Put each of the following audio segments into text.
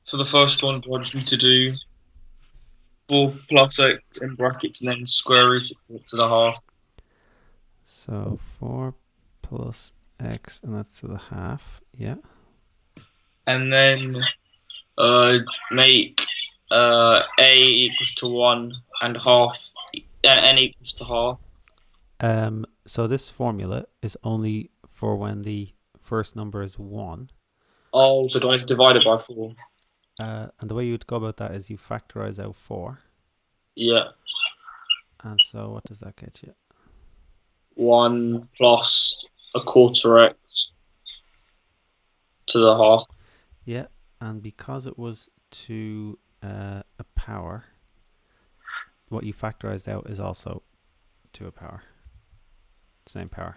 for the first one, do I just need to do 4 plus x in brackets and then square root it to the half? So 4 plus x, and that's to the half. Yeah. And then make a equals to 1 and half, n equals to half. So this formula is only for when the first number is 1. Oh, so do I need to divide it by 4? And the way you'd go about that is you factorize out 4. Yeah. And so what does that get you? 1 plus a quarter x to the half. Yeah, and because it was to a power, what you factorized out is also to a power. Same power.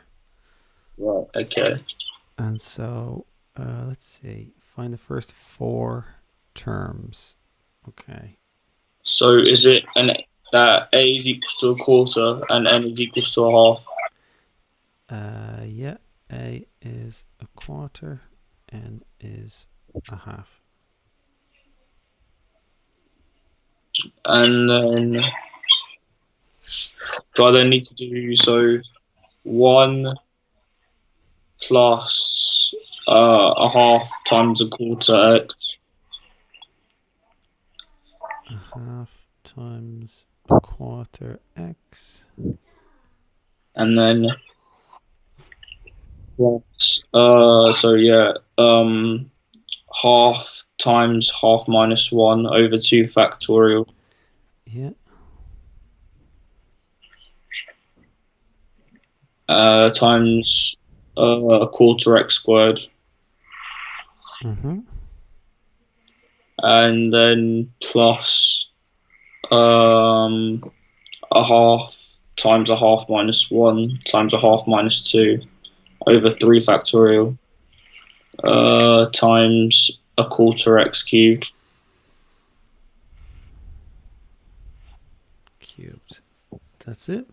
Right, okay. And so let's see. Find the first 4 terms. Okay. So is it that a is equals to a quarter and n is equals to a half? Yeah, a is a quarter, n is a half. And then do I then need to do 1 plus a half times a quarter x, A half times a quarter x. and then plus half times half minus 1 over 2 factorial Yeah. times a quarter x squared, Mm-hmm. and then plus um, a half times a half minus 1 times a half minus 2 over 3 factorial times a quarter x cubed. Cubed. That's it.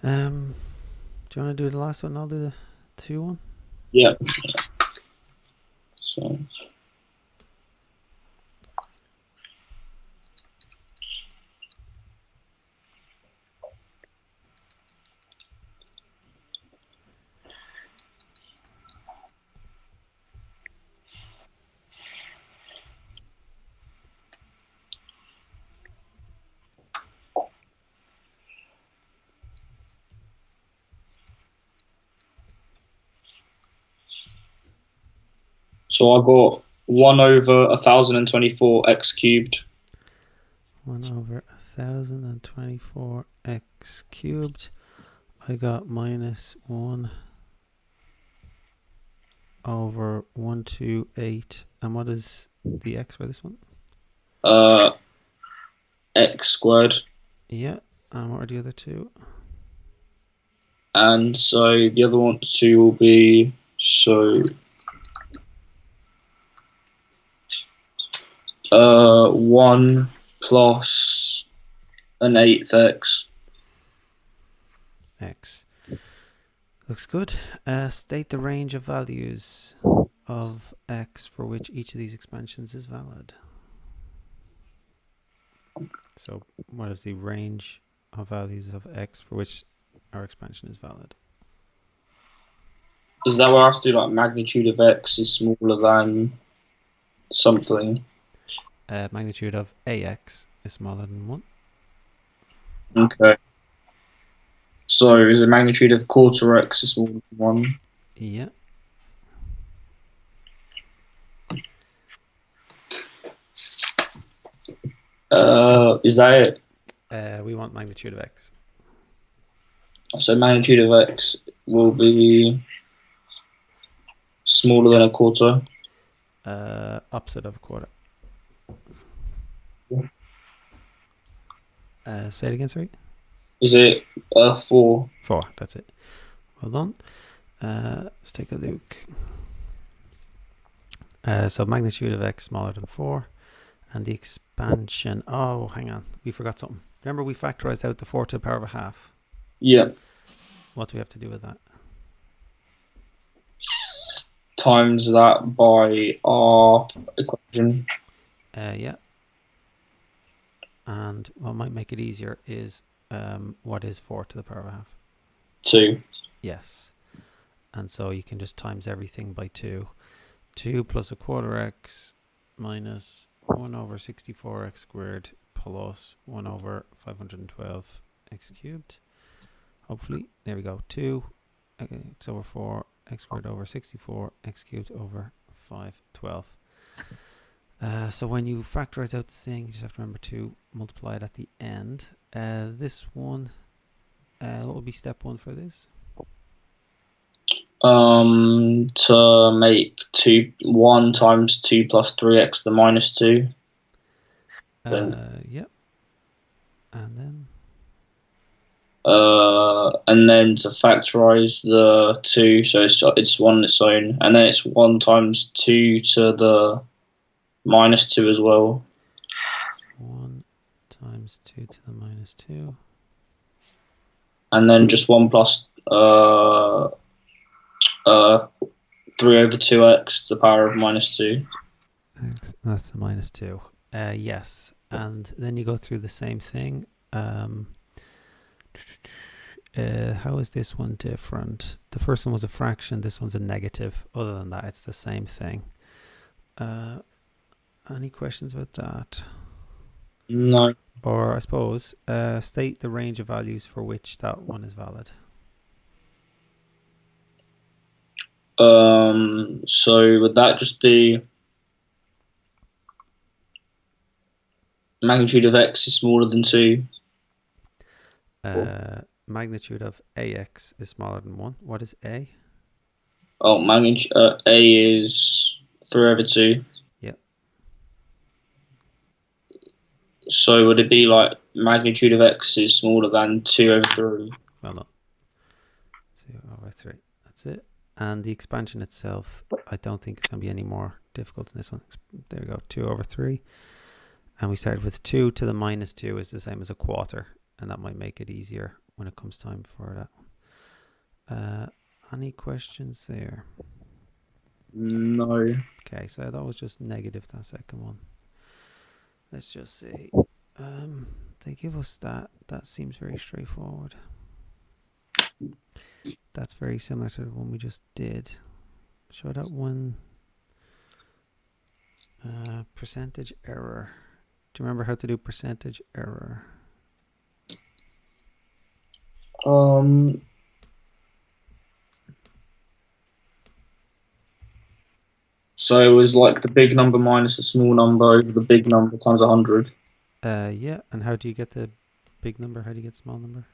Do you want to do the last one? I'll do the 2 one. Yeah. So I got 1 over 1024 x cubed. 1 over 1024 x cubed. I got minus 1 over 128. And what is the x for this one? Uh, x squared. Yeah. And what are the other 2? And so the other 2 will be 1 plus an eighth x. X. Looks good. State the range of values of x for which each of these expansions is valid. So what is the range of values of x for which our expansion is valid? Is that where I have to do like magnitude of x is smaller than something? Magnitude of ax is smaller than 1. Okay. So is the magnitude of quarter x is smaller than 1? Yeah. Is that it? We want magnitude of x. So magnitude of x will be smaller than a quarter. Opposite of a quarter. Say it again, sorry. Is it 4? 4, that's it. Well done. Let's take a look. So magnitude of x smaller than 4. And the expansion. Oh, hang on. We forgot something. Remember we factorized out the 4 to the power of a half. Yeah. What do we have to do with that? times that by our equation. Yeah. And what might make it easier is what is 4 to the power of a half? 2. Yes. And so you can just times everything by 2. 2 plus a quarter x minus 1 over 64x squared plus 1 over 512 x cubed. Hopefully. There we go. 2 x over 4 x squared over 64 x cubed over 512. So when you factorize out the thing, you just have to remember to multiply it at the end. This one, what will be step 1 for this? To make 1 times 2 plus 3x to the minus 2. Yep. And then? And then to factorize the 2, so it's 1 on its own, and then it's 1 times 2 to the minus 2 as well. So 1 times 2 to the minus 2. And then just 1 plus 3 over 2x to the power of minus 2. That's the minus 2. Yes. And then you go through the same thing. How is this one different? The first one was a fraction. This one's a negative. Other than that, it's the same thing. Any questions about that? No. Or I suppose, state the range of values for which that one is valid. So would that just be magnitude of x is smaller than 2? Magnitude of ax is smaller than 1. What is a? Oh, magnitude a is 3 over 2. Yep. So would it be like magnitude of x is smaller than 2 over 3? Well done. 2 over 3. That's it. And the expansion itself, I don't think it's going to be any more difficult than this one. There we go. 2 over 3. And we started with 2 to the minus 2 is the same as a quarter. And that might make it easier when it comes time for that one. Any questions there? No. Okay, so that was just negative, that second one. Let's just see. They give us that. That seems very straightforward. That's very similar to the one we just did. Show that one. Percentage error. Do you remember how to do percentage error? So it was like the big number minus the small number over the big number times 100. Yeah, and how do you get the big number? How do you get the small number?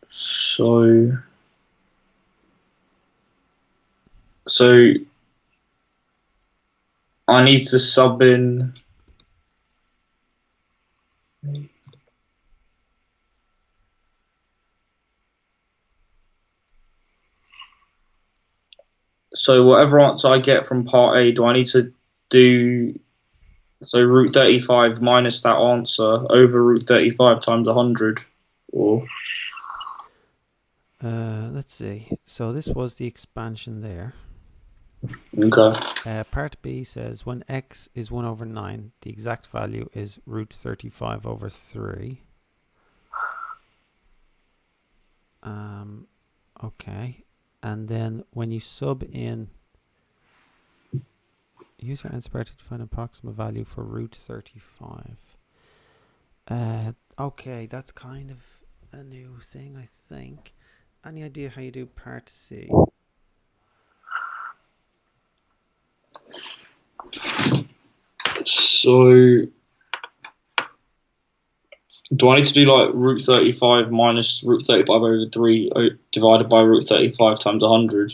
So I need to sub in. So whatever answer I get from part A, do I need to do root 35 minus that answer over root 35 times 100? Or let's see. So this was the expansion there. okay. Part B says when x is 1 over 9, the exact value is root 35 over 3. Okay. And then when you sub in, use your answer part to find an approximate value for root 35. Okay, that's kind of a new thing, I think. Any idea how you do part C? So do I need to do like root 35 minus root 35 over 3 divided by root 35 times 100?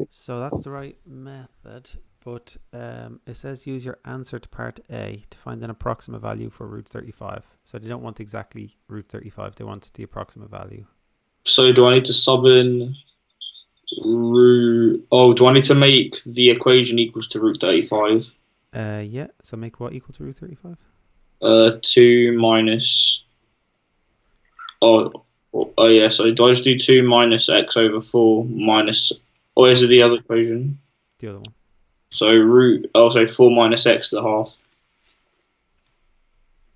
So that's the right method, but it says use your answer to part A to find an approximate value for root 35. So they don't want exactly root 35, they want the approximate value. So do I need to sub in root... Oh, do I need to make the equation equals to root 35? Yeah, so make what equal to root 35? 2 minus... Oh, Oh yeah, so do I just do 2 minus x over 4 minus, or is it the other equation? The other one. So so 4 minus x to the half.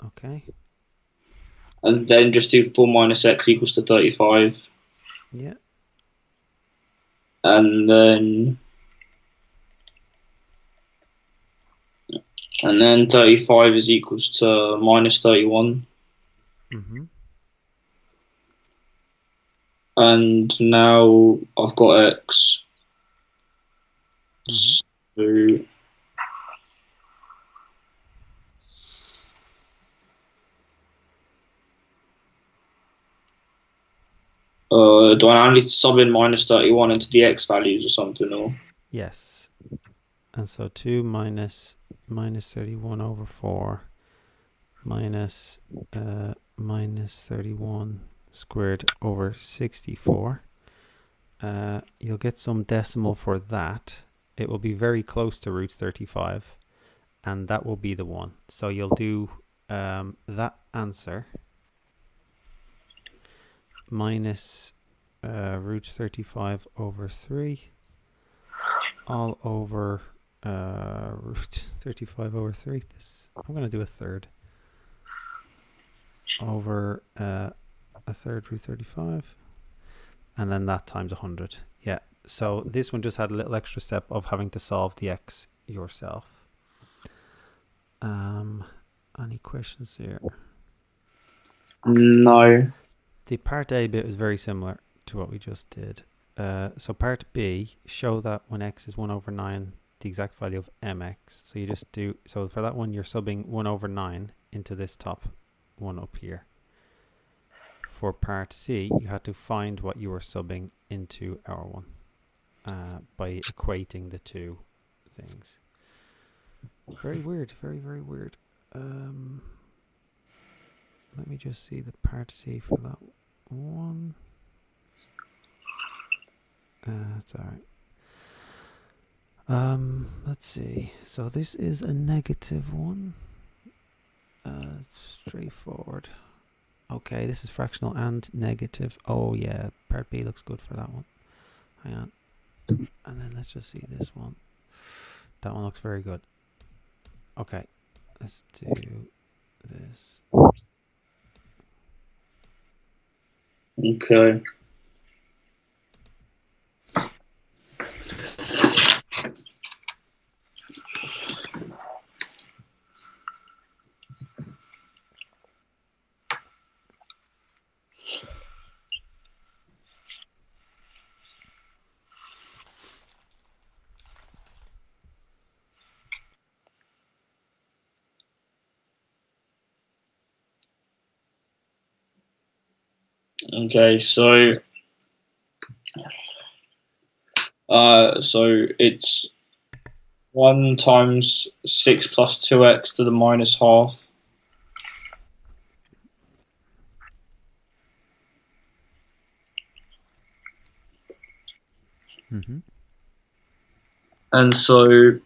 Okay. And then just do 4 minus x equals to 35. Yeah. And then 35 is equals to minus 31. Mm-hmm. And now I've got x. Mm-hmm. So do I now need to sub in minus 31 into the x values or something? Or Yes. And so 2 minus 31 over 4 minus minus 31 squared over 64. You'll get some decimal for that. It will be very close to root 35, and that will be the one. So you'll do that answer minus root 35 over 3 all over root 35 over 3. I'm going to do a third over a third root 35, and then that times 100. Yeah, so this one just had a little extra step of having to solve the x yourself. Any questions here? no. The part A bit is very similar to what we just did. So part B, show that when x is 1 over 9, the exact value of mx. So you just do, so for that one, you're subbing 1 over 9 into this top one up here. For part C, you had to find what you were subbing into our one by equating the two things. Very weird, very, very weird. Let me just see the part C for that one. That's alright. Let's see. So this is a negative one. It's straightforward. Okay, this is fractional and negative. Oh yeah, part B looks good for that one. Hang on. And then let's just see this one. That one looks very good. Okay, let's do this. Okay. Okay, so it's 1 times 6 plus 2x to the minus half. Mm-hmm. And so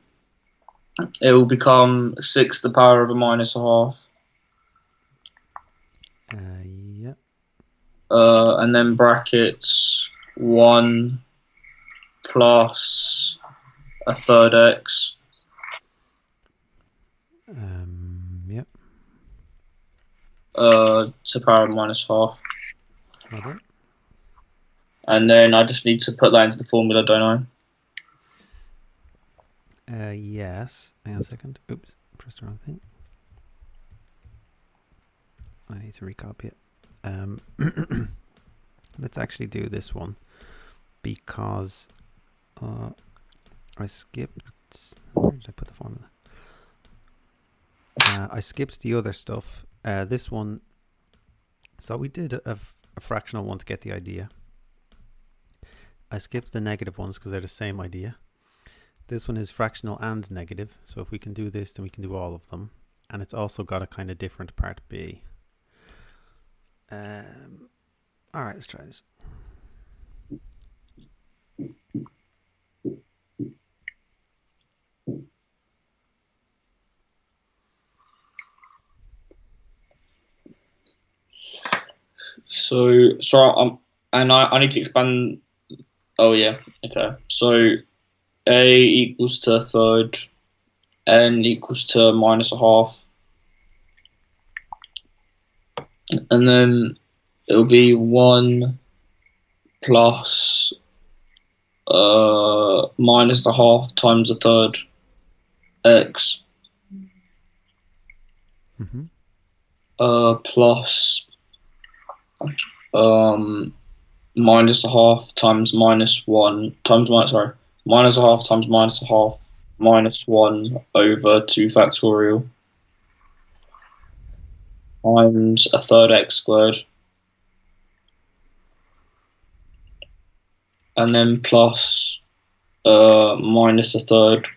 it will become 6 to the power of a minus a half. Yeah. And then brackets 1 plus a third x. Yep. To the power of minus half. Well done. And then I just need to put that into the formula, don't I? Yes. Hang on a second. Oops, pressed the wrong thing. I need to recopy it. Let's actually do this one because I skipped. Where did I put the formula? I skipped the other stuff. This one. So we did a fractional one to get the idea. I skipped the negative ones because they're the same idea. This one is fractional and negative. So if we can do this, then we can do all of them. And it's also got a kind of different part B. All right, let's try this. And I need to expand. Oh yeah, okay. So a equals to a third, n equals to minus a half, and then it'll be 1 plus minus the half times a third x Mm-hmm. plus minus a half times minus 1 times minus a half times minus a half minus 1 over 2 factorial times a third x squared, and then plus minus a third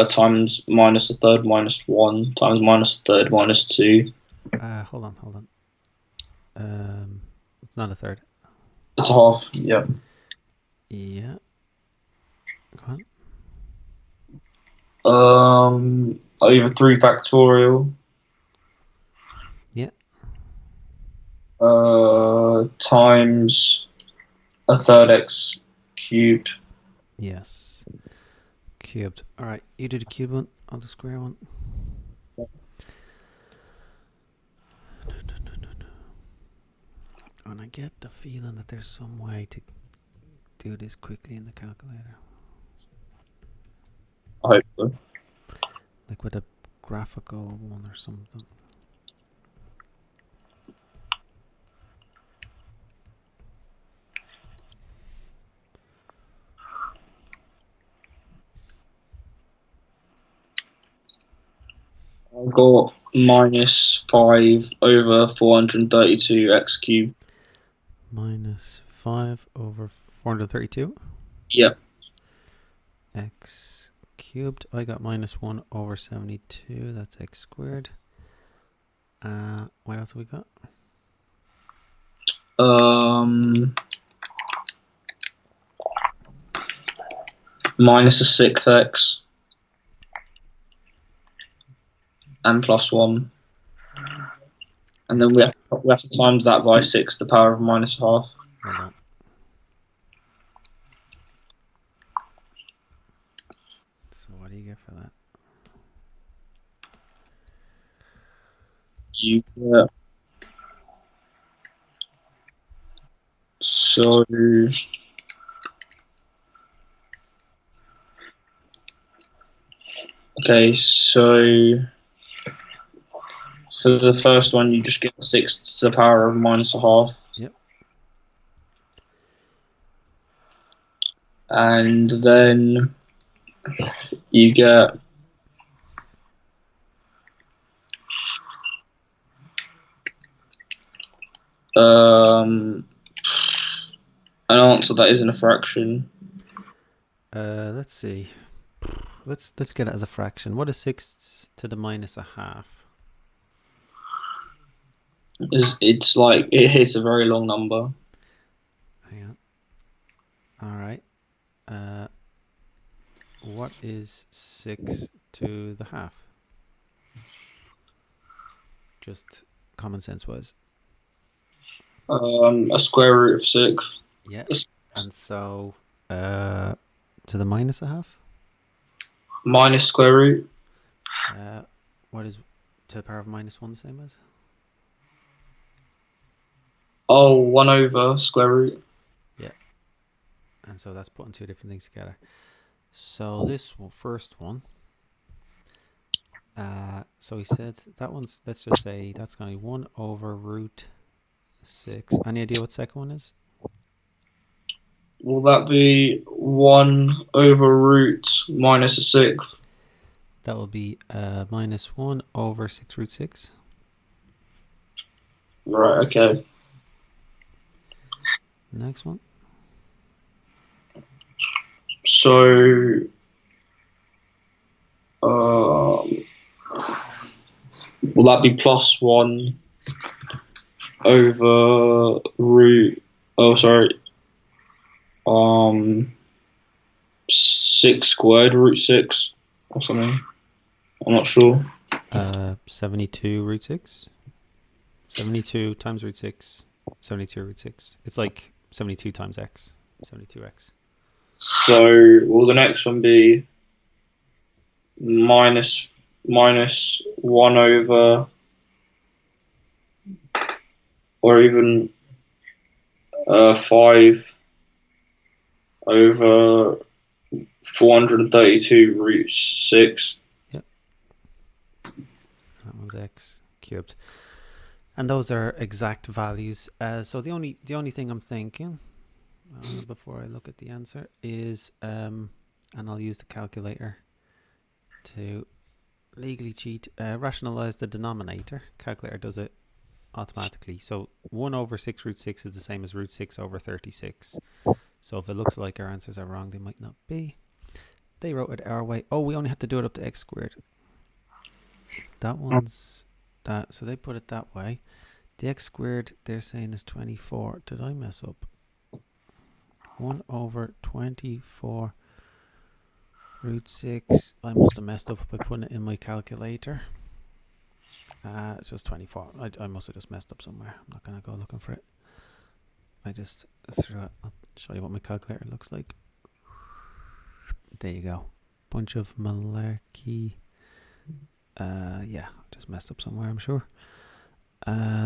times minus a third minus 1 times minus a third minus 2. Hold on. It's not a third. It's a half, yeah. Yeah. Go on. Over 3 factorial. Yeah. Times a third x cubed. Yes. Cubed. All right. You do the cube one. I'll do the square one. And I get the feeling that there's some way to do this quickly in the calculator. I hope so. Like with a graphical one or something. I've got minus 5 over 432 x cubed. Minus 5 over 432. Yep. X cubed. I got minus 1 over 72. That's x squared. What else have we got? Minus a sixth x and plus 1. And then we have to times that by 6 to the power of minus half. Well done. So what do you get for that? You get so okay, so for the first one you just get 6 to the power of minus a half. Yep. And then you get an answer that isn't a fraction. Let's see. Let's get it as a fraction. What is 6 to the minus a half? It's like it hits a very long number. Hang on. All right. What is 6 to the half? Just common sense wise. A square root of 6. Yeah. And so to the minus a half? Minus square root. What is to the power of minus 1 the same as? Oh, 1 over square root. Yeah. And so that's putting two different things together. So this first one, so he said that one's, let's just say that's going to be 1 over root 6. Any idea what the second one is? Will that be 1 over root minus a sixth? That will be minus 1 over 6 root 6. Right, okay. Next one. So, will that be plus 1 over root, 6 squared root 6 or something? I'm not sure. 72 root 6. 72 times root 6 72 root 6. It's like 72 times x. 72x. So will the next one be minus 1 over, or even 5 over 432 root 6? Yep. That one's x cubed. And those are exact values. So the only thing I'm thinking before I look at the answer is, and I'll use the calculator to legally cheat, rationalize the denominator. Calculator does it automatically. So 1 over 6 root 6 is the same as root 6 over 36. So if it looks like our answers are wrong, they might not be. They wrote it our way. Oh, we only have to do it up to x squared. That one's that. So they put it that way. The x squared they're saying is 24. Did I mess up? 1 over 24 root 6. I must have messed up by putting it in my calculator. It's just 24. I must have just messed up somewhere. I'm not going to go looking for it. I just threw it. I'll show you what my calculator looks like. There you go. Bunch of malarkey. Yeah, just messed up somewhere, I'm sure.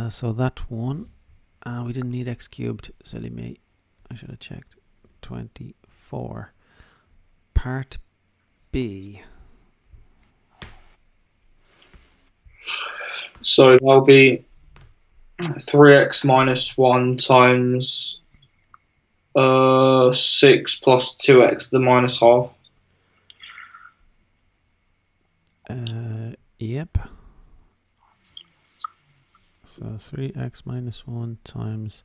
So that one, we didn't need x cubed. Silly me. I should have checked. 24. Part B. So that'll be 3x minus 1 times 6 plus 2x to the minus half. Yep. So 3x minus 1 times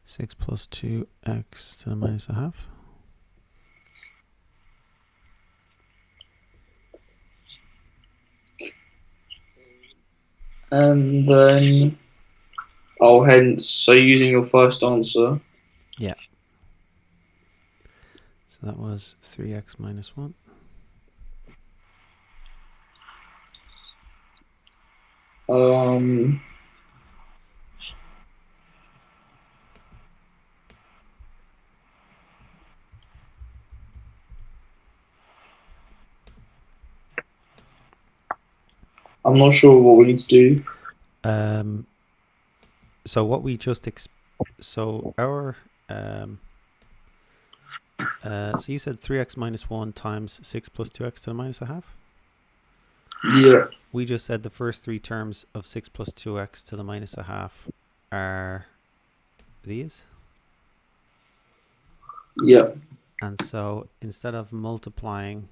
6 plus 2x to the minus a half. And then, hence, so using your first answer. Yeah. So that was 3x minus 1. I'm not sure what we need to do. So what we just so our so you said 3x minus 1 times 6 plus 2x to the minus a half? Yeah. We just said the first three terms of 6 plus 2x to the minus a half are these. Yeah. And so instead of multiplying,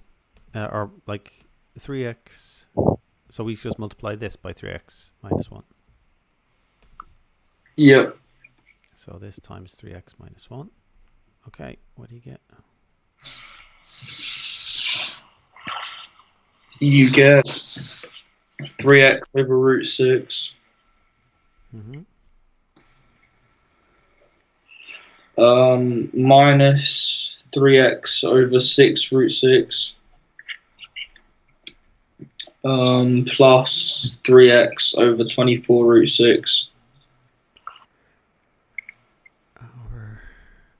or like 3x, so we just multiply this by 3x minus 1. Yeah. So this times 3x minus 1. Okay, what do you get? You get 3x over root 6. Minus 3x over 6 root 6. Plus 3x over 24 root 6.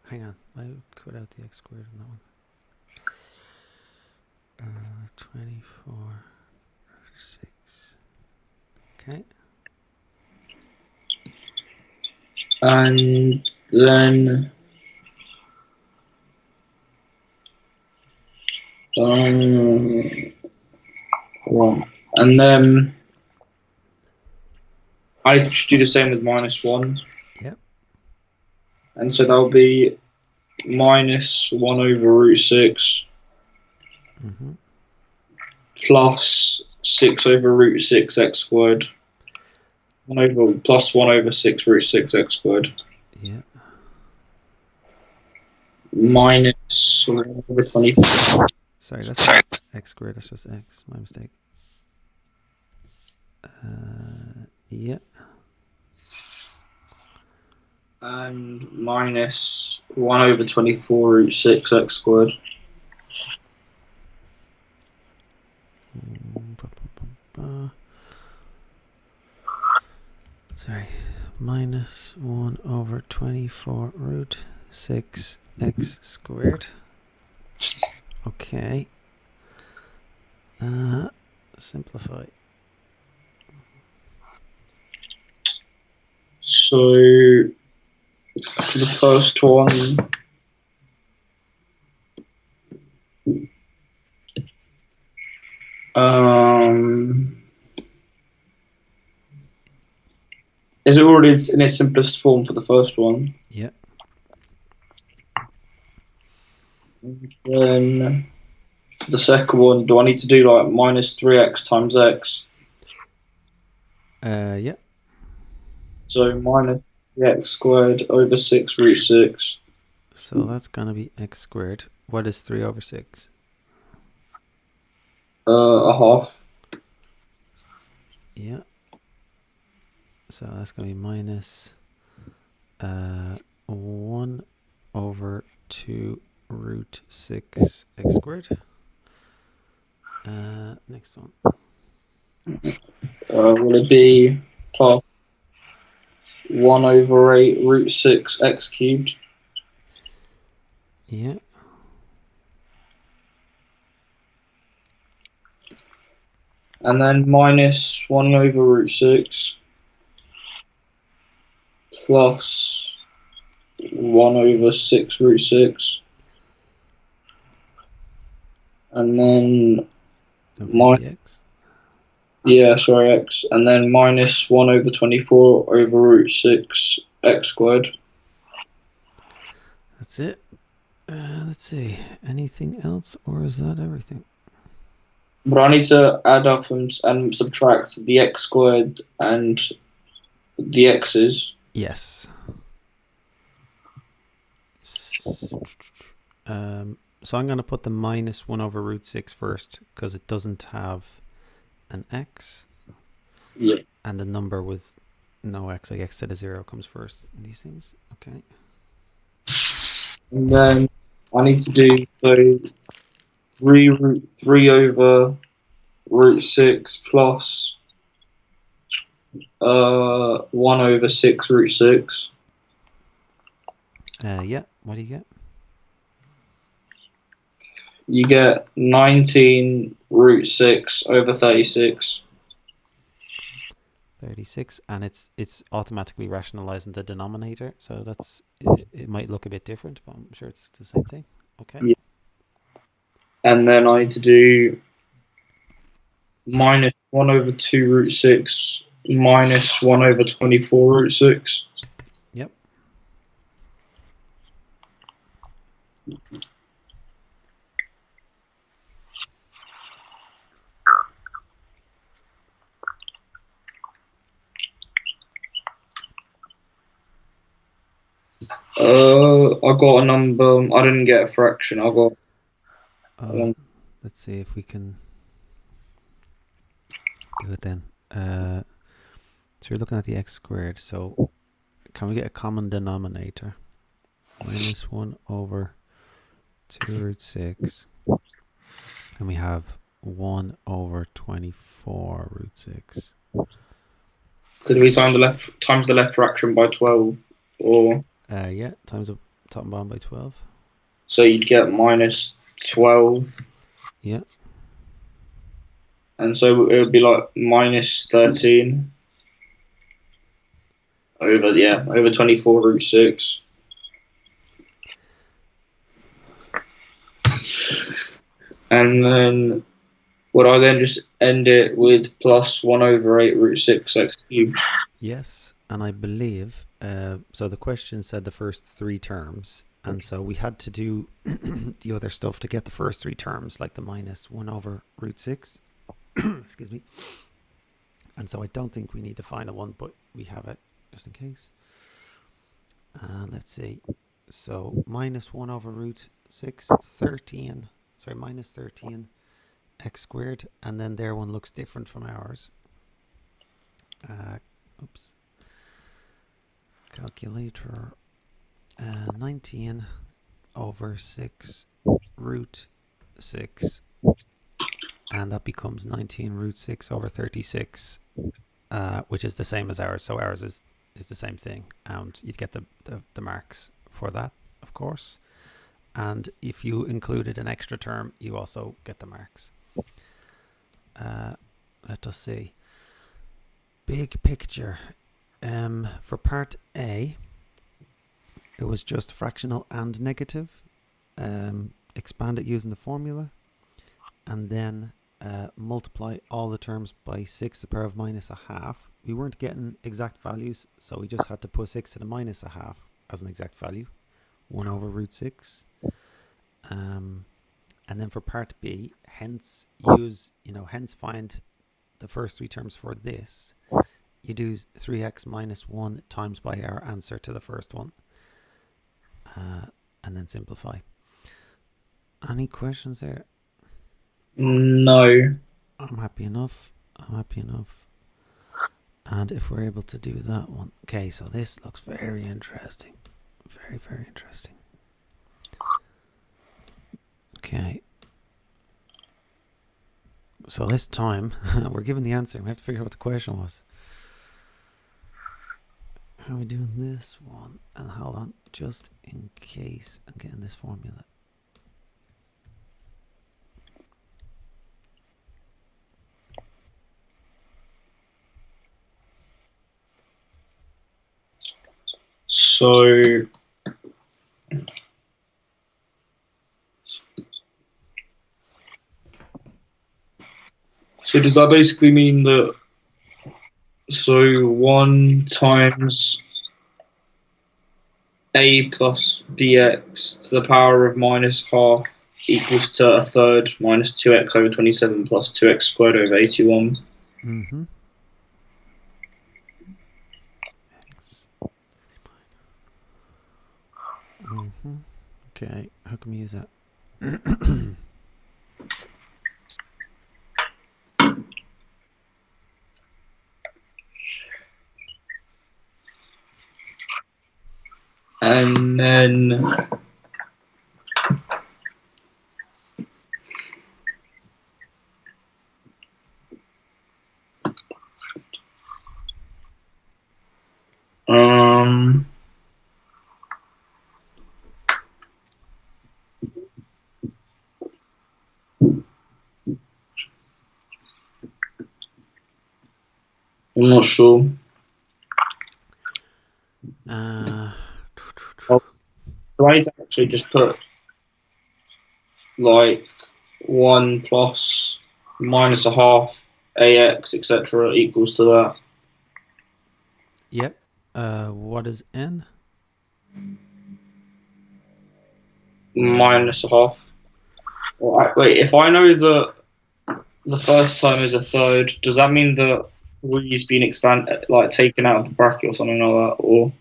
Hang on, I cut out the x squared on that one. 24 root 6. Okay. And then and then I should do the same with minus 1. Yep. And so that'll be minus 1 over root 6 plus 6 over root 6 x squared. 1 over plus 1 over 6 root 6 x squared. Yeah. Minus 1 over 24. Sorry, that's x squared. That's just x. My mistake. Yeah. And minus 1 over 24 root 6 x squared. Sorry. minus 1 over 24 root 6 x squared. Okay. Simplify. So the first one, is it already in its simplest form for the first one? Yeah. Then for the second one, do I need to do like minus 3x times x? Yeah. So minus 3x squared over 6 root 6. So that's going to be x squared. What is 3 over 6? A half. Yeah. So that's going to be minus 1 over 2 root 6 x squared. Next one. Will it be plus 1 over 8 root 6 x cubed? Yeah. And then minus 1 over root 6 plus 1 over 6 root 6. And then Don't forget the x. x. And then minus 1 over 24 over root 6 x squared. That's it. Let's see. Anything else, or is that everything? But I need to add up and subtract the x squared and the x's. Yes. So I'm going to put the minus 1 over root 6 first because it doesn't have an x. Yeah. And the number with no x, like x to the 0, comes first in these things. Okay. And then I need to do 3 over root 6 plus 1 over 6 root 6. Yeah. What do you get? You get 19 root 6 over 36. 36, and it's automatically rationalizing the denominator, so that's it might look a bit different, but I'm sure it's the same thing. Okay. Yeah. And then I need to do minus 1 over 2 root 6 minus 1 over 24 root 6. Yep. I got a number. I didn't get a fraction. I got. Let's see if we can do it then. So you're looking at the x squared. So can we get a common denominator? Minus 1 over 2 root 6. And we have 1 over 24 root 6. Could we times the left fraction by 12, or yeah, times the top and bottom by 12. so you'd get minus 12. Yeah. And so it would be like minus 13 over 24 root 6. And then would I then just end it with plus 1 over 8 root 6 x cubed? Yes, and I believe, so the question said the first 3 terms, and so we had to do the other stuff to get the first 3 terms, like the minus 1 over root 6. Excuse me. And so I don't think we need the final one, but we have it just in case. Let's see. So minus 1 over root 6, 13. Sorry, minus 13 x squared. And then their one looks different from ours. Oops. Calculator. 19 over 6 root 6. And that becomes 19 root 6 over 36, which is the same as ours. So ours is is the same thing, and you'd get the marks for that, of course. And if you included an extra term, you also get the marks. Let us see. Big picture. For part A, it was just fractional and negative. Expand it using the formula, and then multiply all the terms by 6 to the power of minus a half. We weren't getting exact values, so we just had to put 6 to the minus a half as an exact value, 1 over root 6. And then for part B, hence find the first three terms for this. You do 3x minus 1 times by our answer to the first one, and then simplify. Any questions there? No. I'm happy enough. And if we're able to do that one. Okay, so this looks very interesting. Very, very interesting. Okay. So this time, we're given the answer. We have to figure out what the question was. How are we doing this one? And hold on, just in case I'm getting this formula. So does that basically mean that 1 times a plus bx to the power of minus half equals to a third minus 2x over 27 plus 2x squared over 81? Mm-hmm. Mm-hmm. Okay, how can we use that? And then I'm not sure. Do I actually just put like 1 plus minus a half ax etc. equals to that? Yep. What is n? Minus a half. Wait, if I know that the first term is a third, does that mean that 3's been expanded, like taken out of the bracket or something like that? Or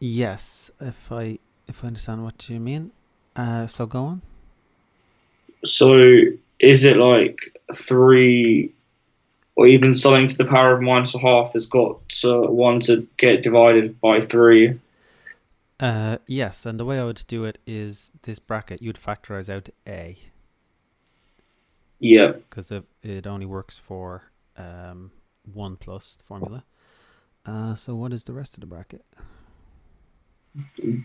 Yes, if I understand what you mean. So go on. so is it like 3, or even something to the power of minus a half has got 1 to get divided by 3? Yes, and the way I would do it is this bracket, you'd factorize out a. Yeah. Because it only works for 1 plus the formula. So what is the rest of the bracket?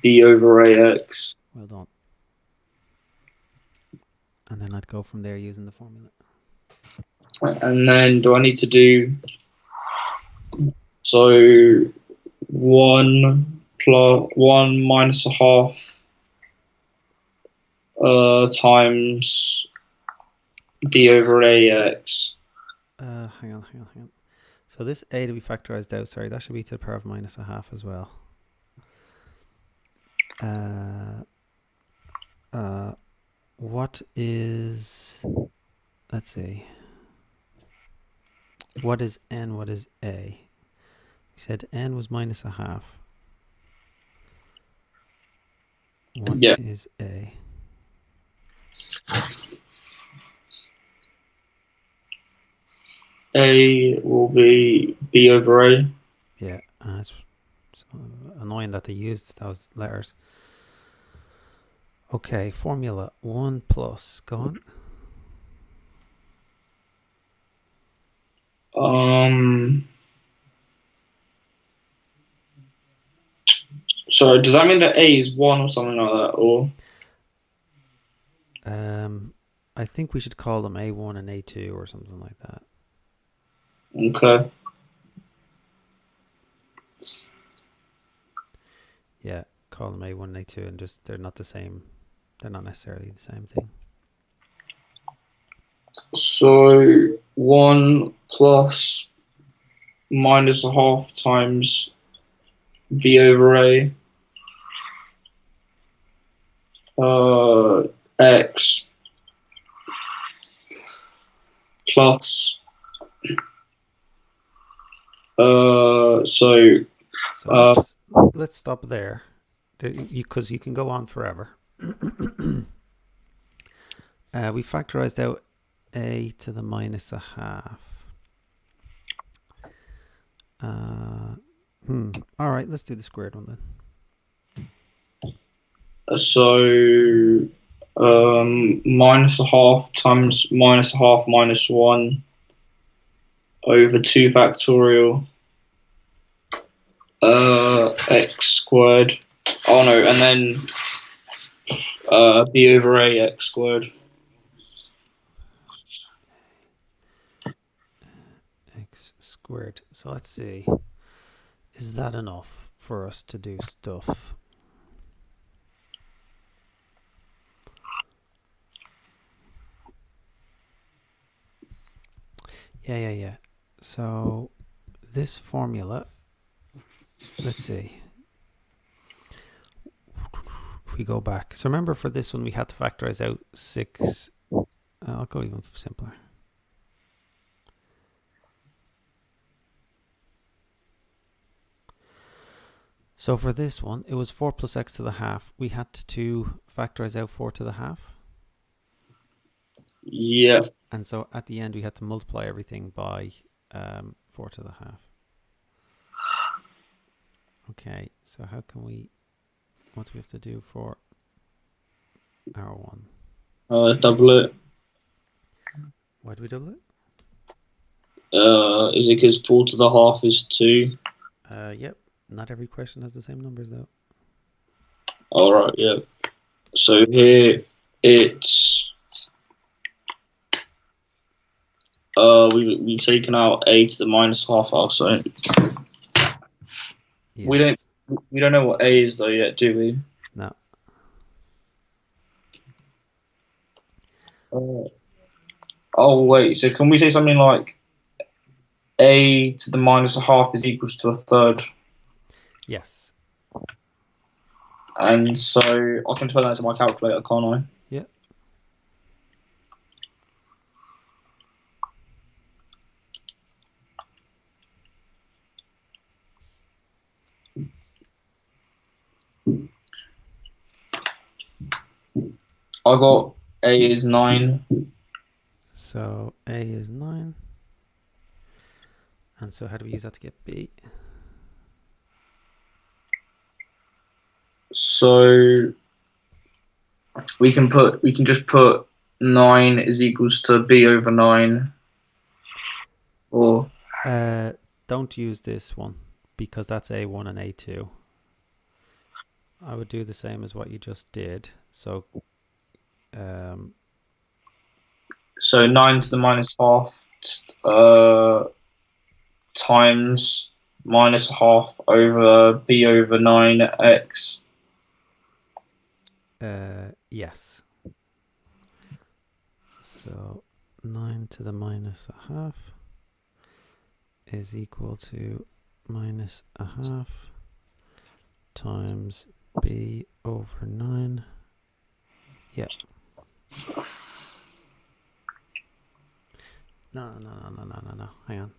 B over ax. Well done. And then I'd go from there using the formula. And then do I need to do 1 plus 1 minus a half times b over ax? Hang on. So this a to be factorized out, sorry, that should be to the power of minus a half as well. What is, let's see, what is n, what is a? We said n was minus a half. What is a? A will be b over a. Yeah, it's so annoying that they used those letters. Okay, formula 1 plus, go on. So does that mean that A is 1 or something like that? Or I think we should call them A1 and A2 or something like that. okay. Yeah, call them A1 and A2 and just they're not the same. They're not necessarily the same thing. So 1 plus minus a half times B over A x plus so So let's stop there, because you can go on forever. We factorized out a to the minus a half. All right, let's do the squared one then. so minus a half times minus a half minus 1 over 2 factorial x squared. Oh no, and then b over a x squared. X squared. So let's see. Is that enough for us to do stuff? Yeah. So this formula, let's see. If we go back. So remember for this one, we had to factorize out 6. I'll go even simpler. So for this one, it was 4 plus x to the half. We had to factorize out 4 to the half. Yeah. And so at the end, we had to multiply everything by 4 to the half. Okay, so how can we, what do we have to do for our one? Double it. Why do we double it? Is it because 4 to the half is 2? Yep. Not every question has the same numbers though. Alright, yeah. So here it's we've taken out a to the minus half also. Yes. We don't know what a is though yet, do we? No. Oh wait, so can we say something like a to the minus a half is equals to a third? Yes. And so I can turn that into my calculator, can't I? Yeah. I got a is 9. So A is 9. And so how do we use that to get B? So we can just put 9 is equals to b over 9. Or Don't use this one because that's A1 and A2. I would do the same as what you just did. So 9 to the minus half times minus half over b over 9x. yes. So 9 to the minus a half is equal to minus a half times b over 9. Yeah. No. Hang on.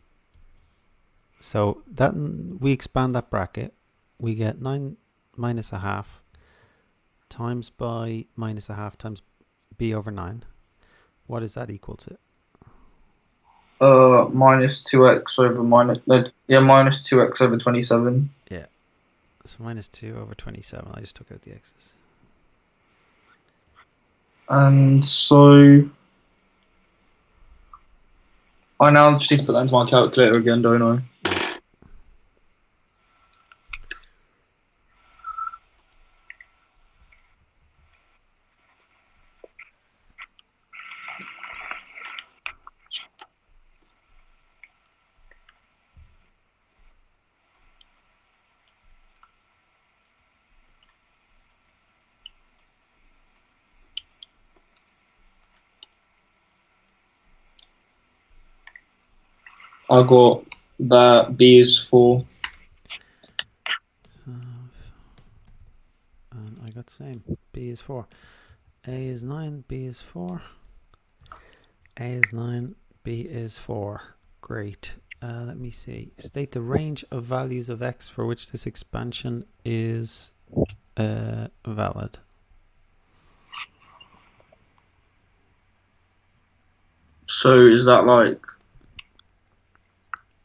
So that we expand that bracket, we get 9 minus a half times by minus a half times b over 9. What is that equal to? Minus 2x over minus 2x over 27. Yeah. So minus 2 over 27. I just took out the x's. And so I now just need to put that into my calculator again, don't I? Yeah. I got that B is 4. And I got the same. B is 4. A is 9, B is 4. A is 9, B is 4. Great. Let me see. State the range of values of x for which this expansion is valid. So is that like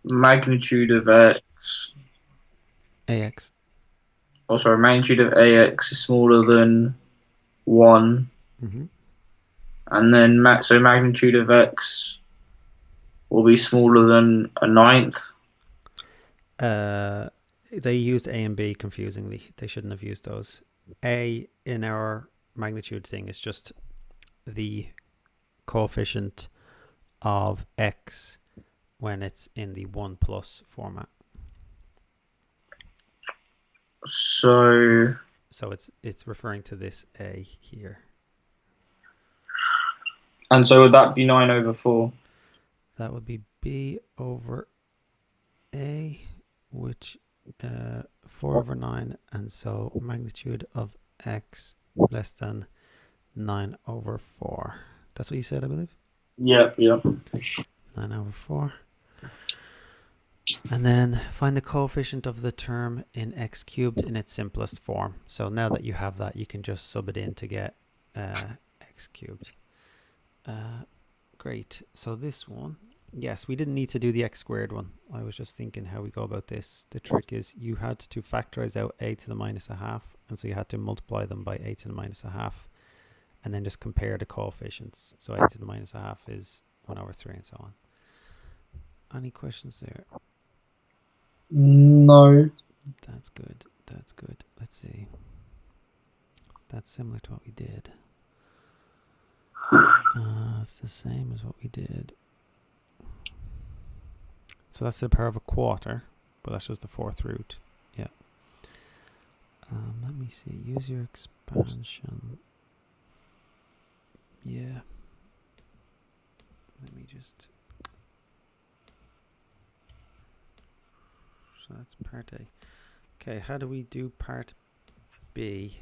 magnitude of x? AX. Oh, sorry, magnitude of ax is smaller than 1. Mm-hmm. And then so magnitude of x will be smaller than a ninth. They used A and B confusingly. They shouldn't have used those. A in our magnitude thing is just the coefficient of x when it's in the 1 plus format. So it's referring to this A here. And so would that be 9/4? That would be B over A, which 4/9, and so magnitude of x less than 9/4. That's what you said, I believe. Yep. 9/4. And then find the coefficient of the term in x cubed in its simplest form. So now that you have that, you can just sub it in to get x cubed. Great. So this one, yes, we didn't need to do the x squared one. I was just thinking how we go about this. The trick is you had to factorize out a to the minus a half, and so you had to multiply them by a to the minus a half, and then just compare the coefficients. So a to the minus a half is 1/3 and so on. Any questions there? No. That's good. That's good. Let's see. That's similar to what we did. It's the same as what we did. So that's the power of a quarter, but that's just the 4th root. Yeah. Let me see. Use your expansion. Yeah. Let me just. So that's part A. Okay, how do we do part B?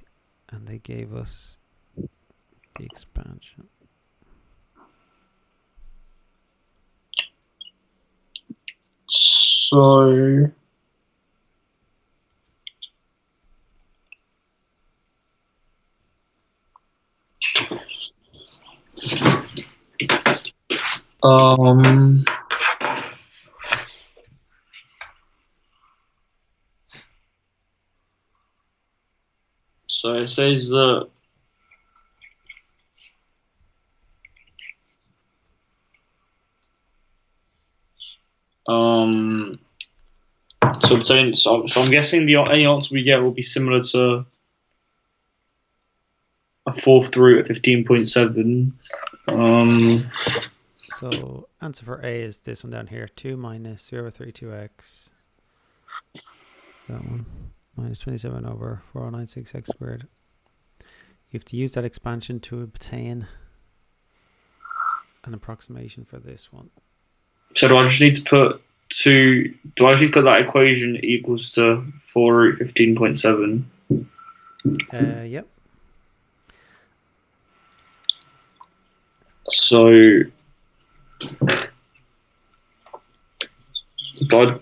And they gave us the expansion. So so it says that so I'm guessing the any answer we get will be similar to a 4th root at 15.7. So answer for A is this one down here. 2 minus 0.32x. That one. Minus 27/4096x squared. You have to use that expansion to obtain an approximation for this one. So do I just need to put that equation equals to 4 root 15.7? Yep. So do I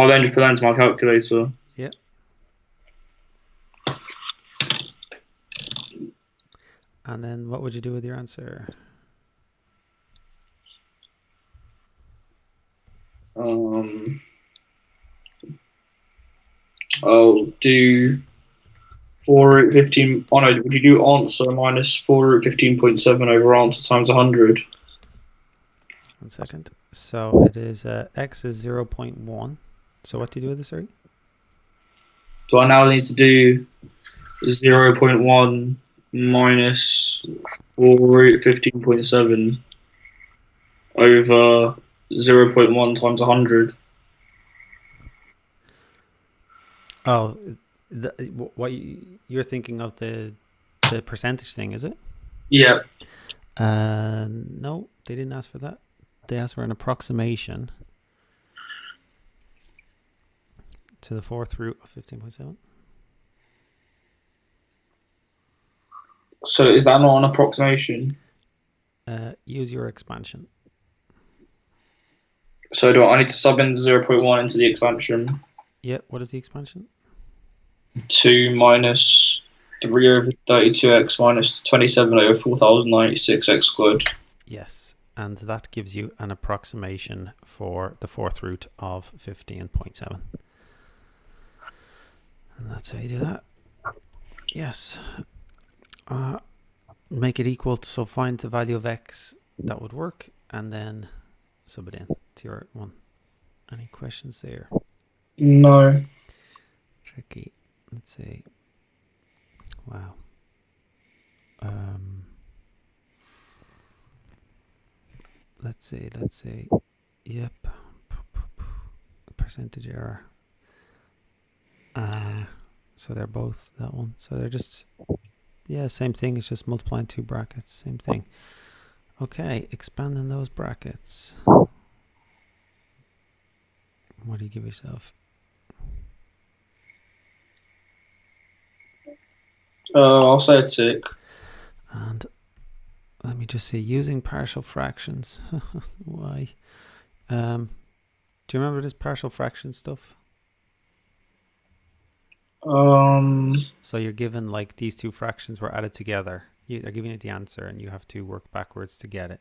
then just put that into my calculator? Yep. And then what would you do with your answer? I'll do 4 root 15. Oh no, would you do answer minus 4 root 15.7 over answer times 100? 1 second. So it is x is 0.1. So what do you do with this, sorry? Do I now need to do 0.1 minus 4 root 15.7 over 0.1 times 100? Oh, what you're thinking of the percentage thing, is it? Yeah. No, they didn't ask for that. they ask for an approximation to the fourth root of 15.7. So is that not an approximation? Use your expansion. So do I need to sub in 0.1 into the expansion? Yeah, what is the expansion? 2 minus 3 over 32x minus 27 over 4096x squared. Yes, and that gives you an approximation for the fourth root of 15.7. And that's how you do that. Yes. Make it equal to, so find the value of x that would work, and then sub it in to your one. Any questions there? No. Tricky. Let's see. Wow. Let's see. Yep. Percentage error. So they're both that one. So they're just, yeah, same thing. It's just multiplying two brackets. Same thing. Okay, expanding those brackets. What do you give yourself? I'll say a tick. And let me just see, using partial fractions. Why? Do you remember this partial fraction stuff? So you're given like these two fractions were added together. They're giving you the answer and you have to work backwards to get it.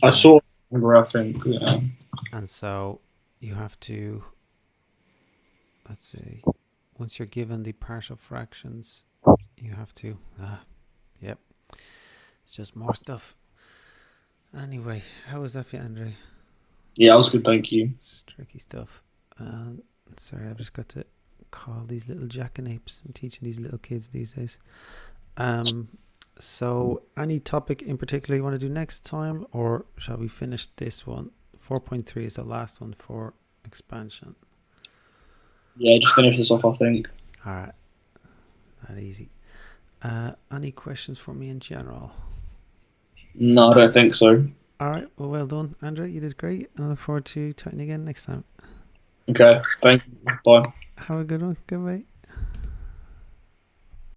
I saw remember, I think. Yeah. And so you have to, let's see, once you're given the partial fractions, you have to, yep. It's just more stuff. Anyway, how was that for you, Andrey? Yeah, that was good, thank you. It's tricky stuff. Sorry, I've just got to call these little jackanapes. I'm teaching these little kids these days. So any topic in particular you want to do next time, or shall we finish this one? 4.3 is the last one for expansion. Yeah, just finish this off, I think. All right, that easy. Any questions for me in general? No, I don't think so. All right, well done, Andrew. You did great. I look forward to chatting again next time. Okay, thank you. Bye. Have a good one. Goodbye.